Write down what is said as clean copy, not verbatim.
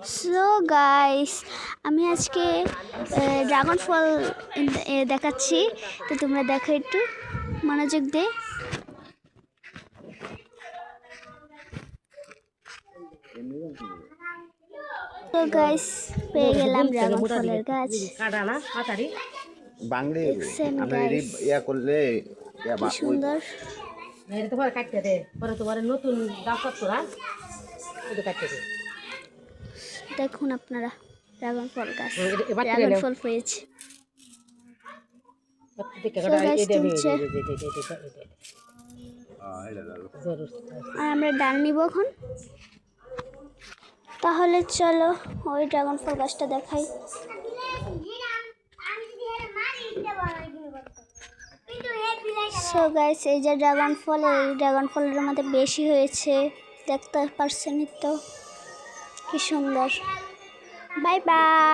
So guys, আমি আজকে dragon ফল দেখাচ্ছি, তো তোমরা দেখো একটু মনোযোগ দিয়ে। তো গাইস, পেয়ে গেলাম ড্রাগন ফলের গাছ। দেখছেন গাইস, কি সুন্দর। দেখুন আপনারা ড্রাগন ফল গাছ, ড্রাগন ফল পেয়েছে। আর আমরা ডাল নিব এখন। তাহলে চলো ওই ড্রাগন ফল গাছটা দেখাই। সো গাইস, এই যে ড্রাগন ফল, এই ড্রাগন ফলের মধ্যে বেশি হয়েছে, দেখতে পারছেন তো কি সুন্দর। Bye bye.